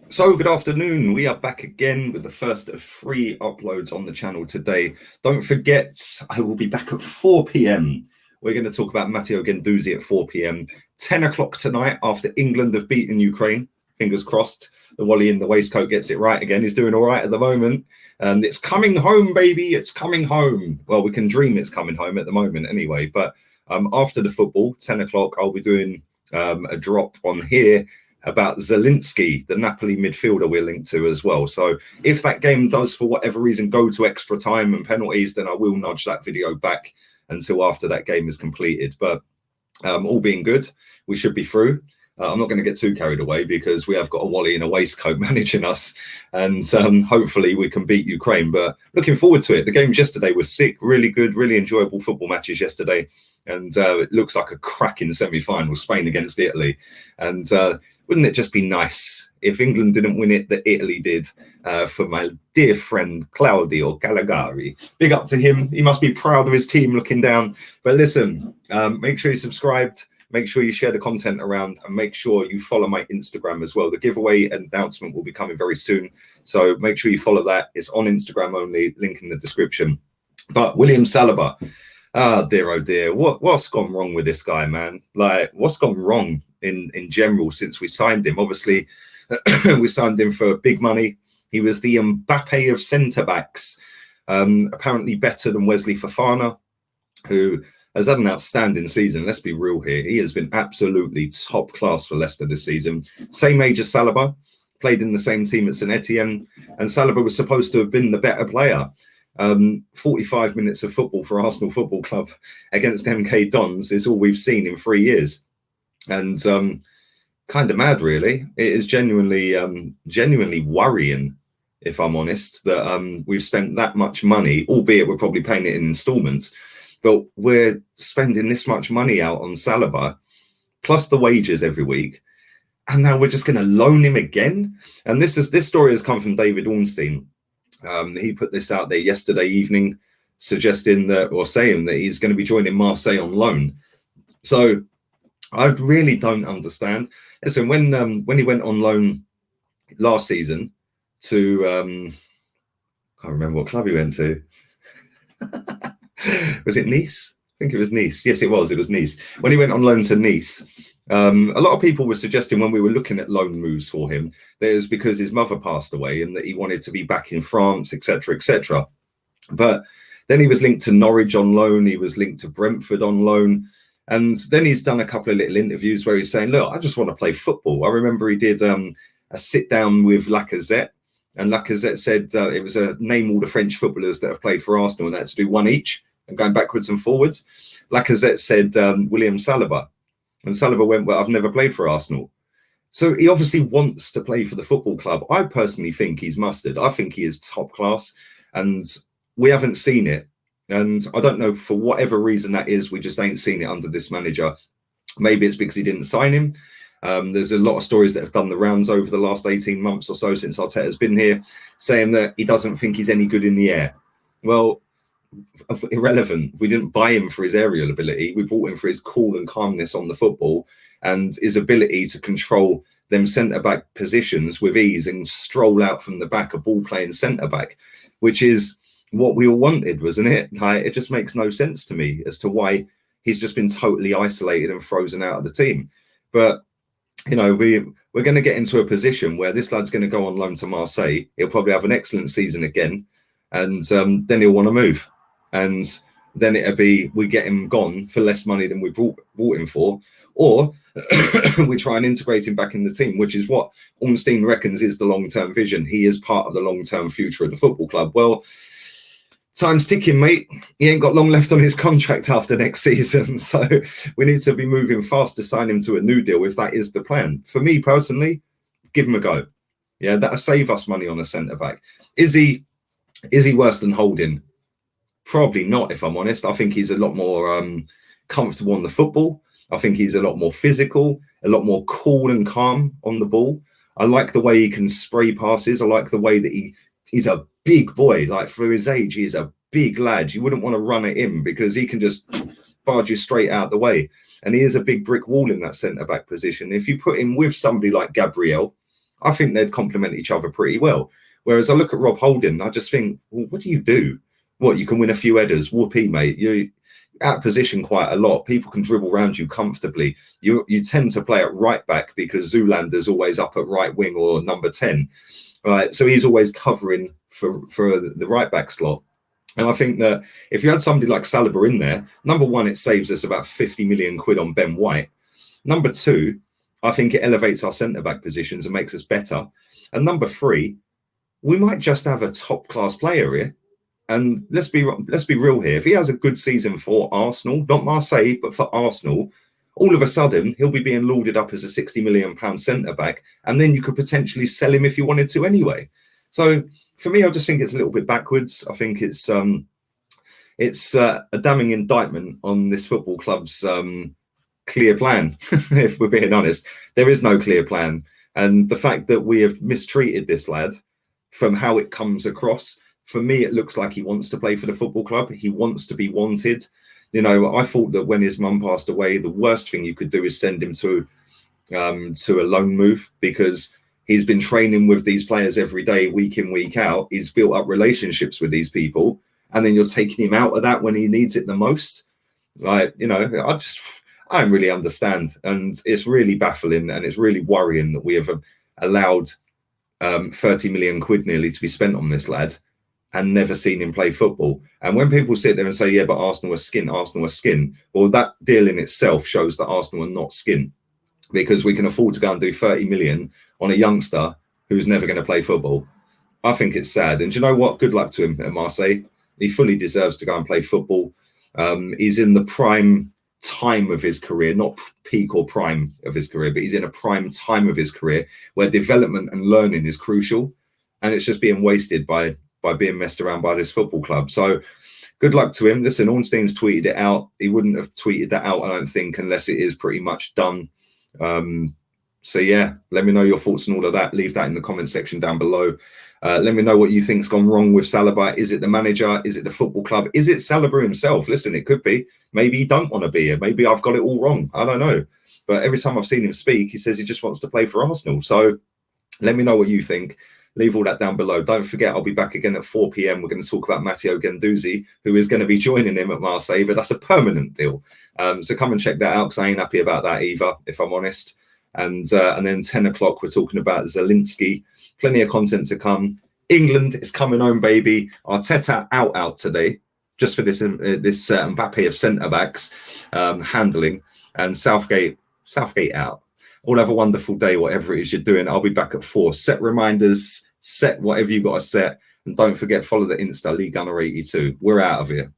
So good afternoon. We are back again with the first of 3 uploads on the channel today. Don't forget, I will be back at 4 p.m. We're going to talk about Matteo Guendouzi at 4 p.m. 10 o'clock tonight after England have beaten Ukraine. Fingers crossed. The Wally in the waistcoat gets it right again. He's doing all right at the moment. And it's coming home, baby. It's coming home. Well, we can dream it's coming home at the moment anyway. But after the football, 10 o'clock, I'll be doing a drop on here about Zielinski, the Napoli midfielder we're linked to as well. So if that game does, for whatever reason, go to extra time and penalties, then I will nudge that video back until after that game is completed. But all being good, we should be through. I'm not going to get too carried away because we have got a Wally in a waistcoat managing us, and hopefully we can beat Ukraine. But looking forward to it. The games yesterday were sick, really good, really enjoyable football matches yesterday. And it looks like a cracking semi-final, Spain against Italy. And wouldn't it just be nice if England didn't win it, that Italy did, for my dear friend Claudio Caligari. Big up to him. He must be proud of his team looking down. But listen, make sure you subscribed. Make sure you share the content around, and make sure you follow my Instagram as well. The giveaway announcement will be coming very soon. So make sure you follow that. It's on Instagram only, link in the description. But William Saliba, oh dear, what's gone wrong with this guy, man? Like, what's gone wrong in general since we signed him? Obviously, we signed him for big money. He was the Mbappe of centre-backs, apparently better than Wesley Fofana, who has had an outstanding season. Let's be real here. He has been absolutely top class for Leicester this season. Same age as Saliba, played in the same team at St Etienne, and Saliba was supposed to have been the better player. 45 minutes of football for Arsenal Football Club against MK Dons is all we've seen in 3 years. And kind of mad, really. It is genuinely worrying, if I'm honest, that we've spent that much money, albeit we're probably paying it in installments, but we're spending this much money out on Saliba, plus the wages every week, and now we're just going to loan him again. And this story has come from David Ornstein. He put this out there yesterday evening, suggesting that, or saying that he's going to be joining Marseille on loan. So I really don't understand. Listen, when he went on loan last season to, can't remember what club he went to. Was it Nice? I think it was Nice. Yes, it was. It was Nice. When he went on loan to Nice, a lot of people were suggesting when we were looking at loan moves for him that it was because his mother passed away and that he wanted to be back in France, etc., etc. But then he was linked to Norwich on loan. He was linked to Brentford on loan. And then he's done a couple of little interviews where he's saying, look, I just want to play football. I remember he did a sit down with Lacazette, and Lacazette said it was a name all the French footballers that have played for Arsenal, and they had to do one each and going backwards and forwards. Lacazette said William Saliba. And Saliba went, well, I've never played for Arsenal. So he obviously wants to play for the football club. I personally think he's mustard. I think he is top class, and we haven't seen it. And I don't know, for whatever reason that is, we just ain't seen it under this manager. Maybe it's because he didn't sign him. There's a lot of stories that have done the rounds over the last 18 months or so since Arteta's been here, saying that he doesn't think he's any good in the air. Well, irrelevant. We didn't buy him for his aerial ability. We bought him for his cool and calmness on the football and his ability to control them centre-back positions with ease and stroll out from the back, a ball-playing centre-back, which is what we all wanted, wasn't it? It just makes no sense to me as to why he's just been totally isolated and frozen out of the team. But, you know, we're going to get into a position where this lad's going to go on loan to Marseille. He'll probably have an excellent season again, and then he'll want to move. And then it'll be, we get him gone for less money than we brought him for, or we try and integrate him back in the team, which is what Ornstein reckons is the long-term vision. He is part of the long-term future of the football club. Well, time's ticking, mate. He ain't got long left on his contract after next season. So we need to be moving fast to sign him to a new deal if that is the plan. For me personally, give him a go. Yeah, that'll save us money on a centre-back. Is he worse than Holding? Probably not, if I'm honest. I think he's a lot more comfortable on the football. I think he's a lot more physical, a lot more cool and calm on the ball. I like the way he can spray passes. I like the way that he's a big boy. Like, for his age, he's a big lad. You wouldn't want to run at him because he can just barge you straight out the way. And he is a big brick wall in that centre-back position. If you put him with somebody like Gabriel, I think they'd complement each other pretty well. Whereas I look at Rob Holding, I just think, well, what do you do? What, you can win a few headers? Whoopee, mate. You out of position quite a lot. People can dribble around you comfortably. You tend to play at right back because Zoulander's always up at right wing or number 10. Right, so he's always covering for the right back slot. And I think that if you had somebody like Saliba in there, number one, it saves us about 50 million quid on Ben White. Number two, I think it elevates our centre-back positions and makes us better. And number three, we might just have a top-class player here. And let's be real here. If he has a good season for Arsenal, not Marseille, but for Arsenal, all of a sudden he'll be being lauded up as a £60 million centre-back. And then you could potentially sell him if you wanted to anyway. So for me, I just think it's a little bit backwards. I think it's a damning indictment on this football club's clear plan. If we're being honest, there is no clear plan. And the fact that we have mistreated this lad from how it comes across, for me, it looks like he wants to play for the football club. He wants to be wanted. You know, I thought that when his mum passed away, the worst thing you could do is send him to a loan move, because he's been training with these players every day, week in, week out. He's built up relationships with these people, and then you're taking him out of that when he needs it the most. Like, you know, I don't really understand, and it's really baffling, and it's really worrying that we have allowed 30 million quid nearly to be spent on this lad and never seen him play football. And when people sit there and say, yeah, but Arsenal are skin, well, that deal in itself shows that Arsenal are not skin, because we can afford to go and do 30 million on a youngster who's never going to play football. I think it's sad. And do you know what? Good luck to him at Marseille. He fully deserves to go and play football. He's in the prime time of his career, not peak or prime of his career, but he's in a prime time of his career where development and learning is crucial. And it's just being wasted by being messed around by this football club. So good luck to him. Listen, Ornstein's tweeted it out. He wouldn't have tweeted that out, I don't think, unless it is pretty much done. So yeah, let me know your thoughts on all of that. Leave that in the comment section down below. Let me know what you think's gone wrong with Saliba. Is it the manager? Is it the football club? Is it Saliba himself? Listen, it could be. Maybe he don't want to be here. Maybe I've got it all wrong. I don't know. But every time I've seen him speak, he says he just wants to play for Arsenal. So let me know what you think. Leave all that down below. Don't forget, I'll be back again at 4 p.m. We're going to talk about Matteo Guendouzi, who is going to be joining him at Marseille, but that's a permanent deal. So come and check that out, because I ain't happy about that either, if I'm honest. And then 10 o'clock, we're talking about Zielinski. Plenty of content to come. England is coming home, baby. Arteta out today, just for this Mbappe of centre-backs handling. And Southgate out. All have a wonderful day, whatever it is you're doing. I'll be back at 4. Set reminders, set whatever you got to set. And don't forget, follow the Insta, Lee Gunner 82. We're out of here.